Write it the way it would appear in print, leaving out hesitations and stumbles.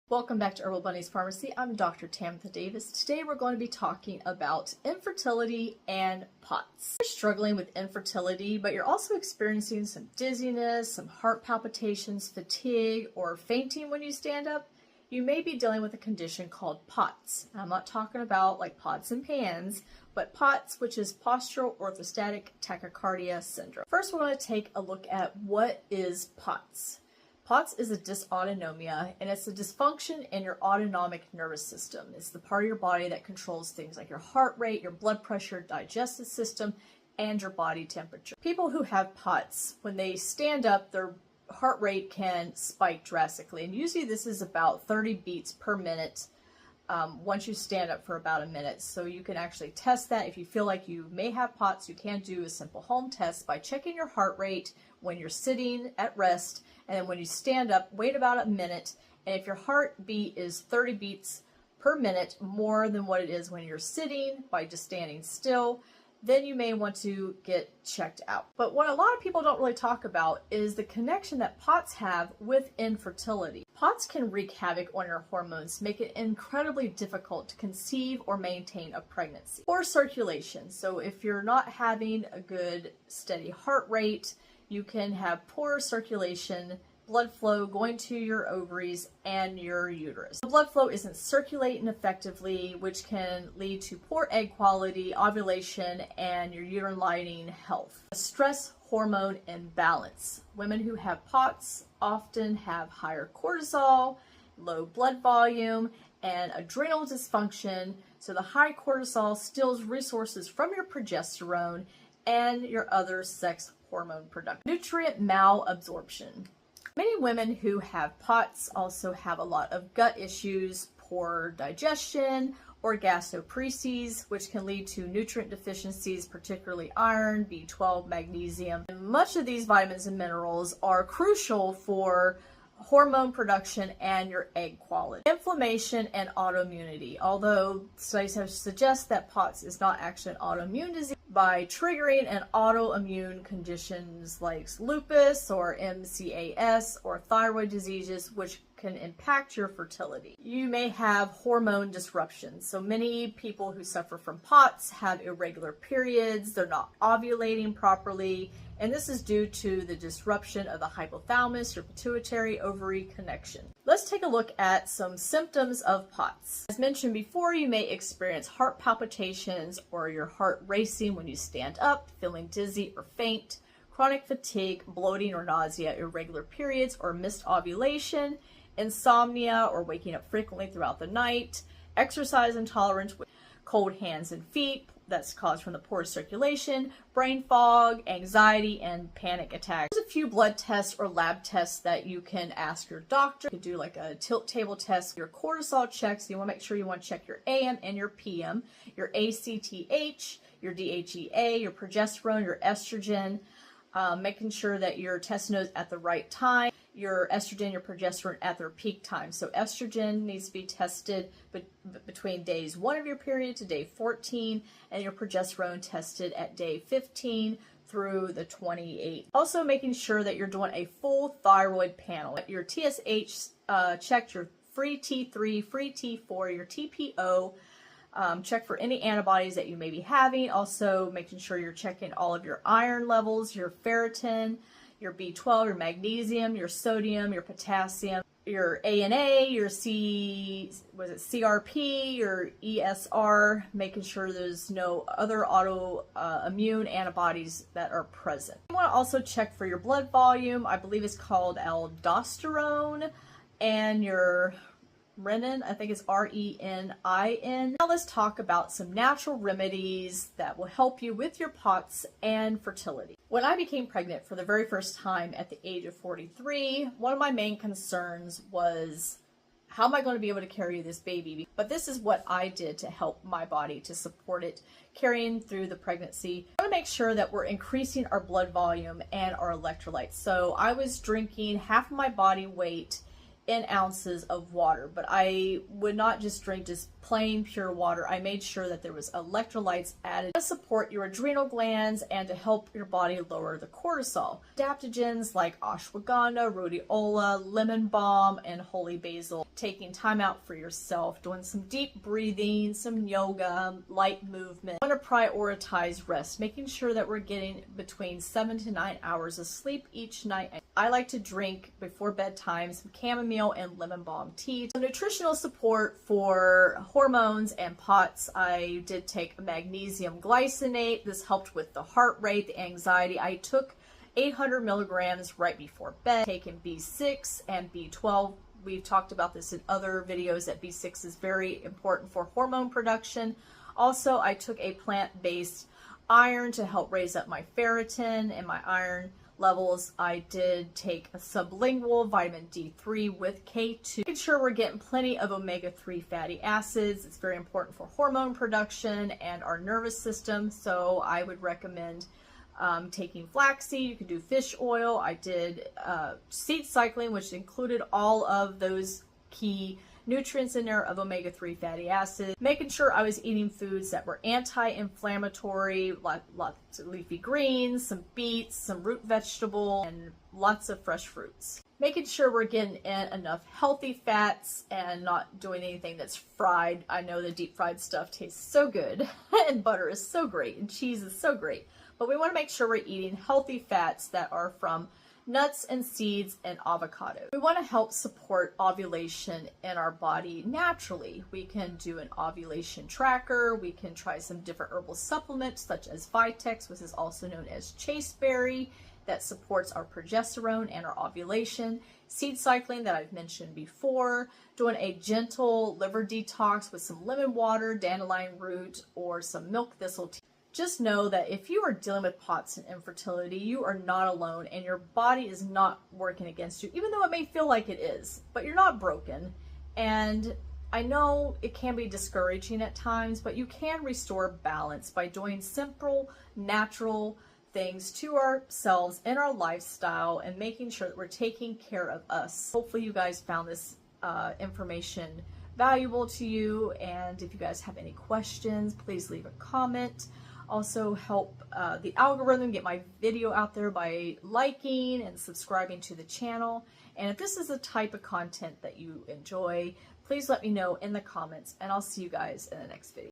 Welcome back to Herbal Bunny's Pharmacy. I'm Dr. Tamitha Davis. Today we're going to be talking about infertility and POTS. If you're struggling with infertility, but you're also experiencing some dizziness, some heart palpitations, fatigue, or fainting when you stand up, you may be dealing with a condition called POTS. I'm not talking about like pots and pans, but POTS, which is postural orthostatic tachycardia syndrome. First, we're going to take a look at what is POTS. POTS is a dysautonomia, and it's a dysfunction in your autonomic nervous system. It's the part of your body that controls things like your heart rate, your blood pressure, digestive system, and your body temperature. People who have POTS, when they stand up, their heart rate can spike drastically, and usually this is about 30 beats per minute once you stand up for about a minute. So you can actually test that. If you feel like you may have POTS, you can do a simple home test by checking your heart rate when you're sitting at rest, and then when you stand up, wait about a minute, and if your heartbeat is 30 beats per minute, more than what it is when you're sitting by just standing still, then you may want to get checked out. But what a lot of people don't really talk about is the connection that POTS have with infertility. POTS can wreak havoc on your hormones, make it incredibly difficult to conceive or maintain a pregnancy. Poor circulation. So if you're not having a good steady heart rate, you can have poor circulation, blood flow going to your ovaries and your uterus. The blood flow isn't circulating effectively, which can lead to poor egg quality, ovulation, and your uterine lining health. A stress hormone imbalance. Women who have POTS often have higher cortisol, low blood volume, and adrenal dysfunction. So the high cortisol steals resources from your progesterone and your other sex hormone production. Nutrient malabsorption. Many women who have POTS also have a lot of gut issues, poor digestion, or gastroparesis, which can lead to nutrient deficiencies, particularly iron, B12, magnesium. And much of these vitamins and minerals are crucial for hormone production and your egg quality. Inflammation and autoimmunity. Although studies have suggested that POTS is not actually an autoimmune disease, by triggering an autoimmune conditions like lupus or MCAS or thyroid diseases, which can impact your fertility. You may have hormone disruptions. So many people who suffer from POTS have irregular periods, they're not ovulating properly, and this is due to the disruption of the hypothalamus, your pituitary ovary connection. Let's take a look at some symptoms of POTS. As mentioned before, you may experience heart palpitations or your heart racing when you stand up, feeling dizzy or faint, chronic fatigue, bloating or nausea, irregular periods or missed ovulation, insomnia or waking up frequently throughout the night, exercise intolerance with cold hands and feet that's caused from the poor circulation, brain fog, anxiety, and panic attacks. There's a few blood tests or lab tests that you can ask your doctor. You can do like a tilt table test, your cortisol checks. You want to make sure you want to check your AM and your PM, your ACTH, your DHEA, your progesterone, your estrogen, making sure that you're testing those at the right time, your estrogen, your progesterone at their peak time. So estrogen needs to be tested between days 1 of your period to day 14, and your progesterone tested at day 15 through the 28th. Also making sure that you're doing a full thyroid panel. Your TSH checked, your free T3, free T4, your TPO, check for any antibodies that you may be having. Also making sure you're checking all of your iron levels, your ferritin, your B12, your magnesium, your sodium, your potassium, your ANA, your CRP, your ESR, making sure there's no other autoimmune antibodies that are present. You want to also check for your blood volume. I believe it's called aldosterone, and your renin, I think it's RENIN. Now let's talk about some natural remedies that will help you with your POTS and fertility. When I became pregnant for the very first time at the age of 43, one of my main concerns was, how am I going to be able to carry this baby? But this is what I did to help my body to support it carrying through the pregnancy. I want to make sure that we're increasing our blood volume and our electrolytes. So I was drinking half of my body weight in ounces of water, but I would not just drink just plain pure water. I made sure that there was electrolytes added to support your adrenal glands and to help your body lower the cortisol. Adaptogens like ashwagandha, rhodiola, lemon balm, and holy basil. Taking time out for yourself, doing some deep breathing, some yoga, light movement. I want to prioritize rest, making sure that we're getting between 7 to 9 hours of sleep each night. I like to drink before bedtime some chamomile and lemon balm tea. Some nutritional support for hormones and POTS. I did take a magnesium glycinate. This helped with the heart rate, the anxiety. I took 800 milligrams right before bed, taking B6 and B12. We've talked about this in other videos that B6 is very important for hormone production. Also, I took a plant-based iron to help raise up my ferritin and my iron levels. I did take a sublingual vitamin D3 with K2. Making sure we're getting plenty of omega-3 fatty acids. It's very important for hormone production and our nervous system, so I would recommend taking flaxseed. You could do fish oil. I did seed cycling, which included all of those key nutrients in there of omega-3 fatty acids. Making sure I was eating foods that were anti-inflammatory, lots of leafy greens, some beets, some root vegetables, and lots of fresh fruits. Making sure we're getting in enough healthy fats and not doing anything that's fried. I know the deep fried stuff tastes so good and butter is so great and cheese is so great, but we want to make sure we're eating healthy fats that are from nuts and seeds and avocado. We want to help support ovulation in our body naturally. We can do an ovulation tracker. We can try some different herbal supplements such as Vitex, which is also known as chasteberry, that supports our progesterone and our ovulation. Seed cycling that I've mentioned before. Doing a gentle liver detox with some lemon water, dandelion root, or some milk thistle tea. Just know that if you are dealing with POTS and infertility, you are not alone and your body is not working against you, even though it may feel like it is, but you're not broken. And I know it can be discouraging at times, but you can restore balance by doing simple, natural things to ourselves in our lifestyle and making sure that we're taking care of us. Hopefully you guys found this information valuable to you, and if you guys have any questions, please leave a comment. Also help the algorithm get my video out there by liking and subscribing to the channel. And if this is the type of content that you enjoy, please let me know in the comments, and I'll see you guys in the next video.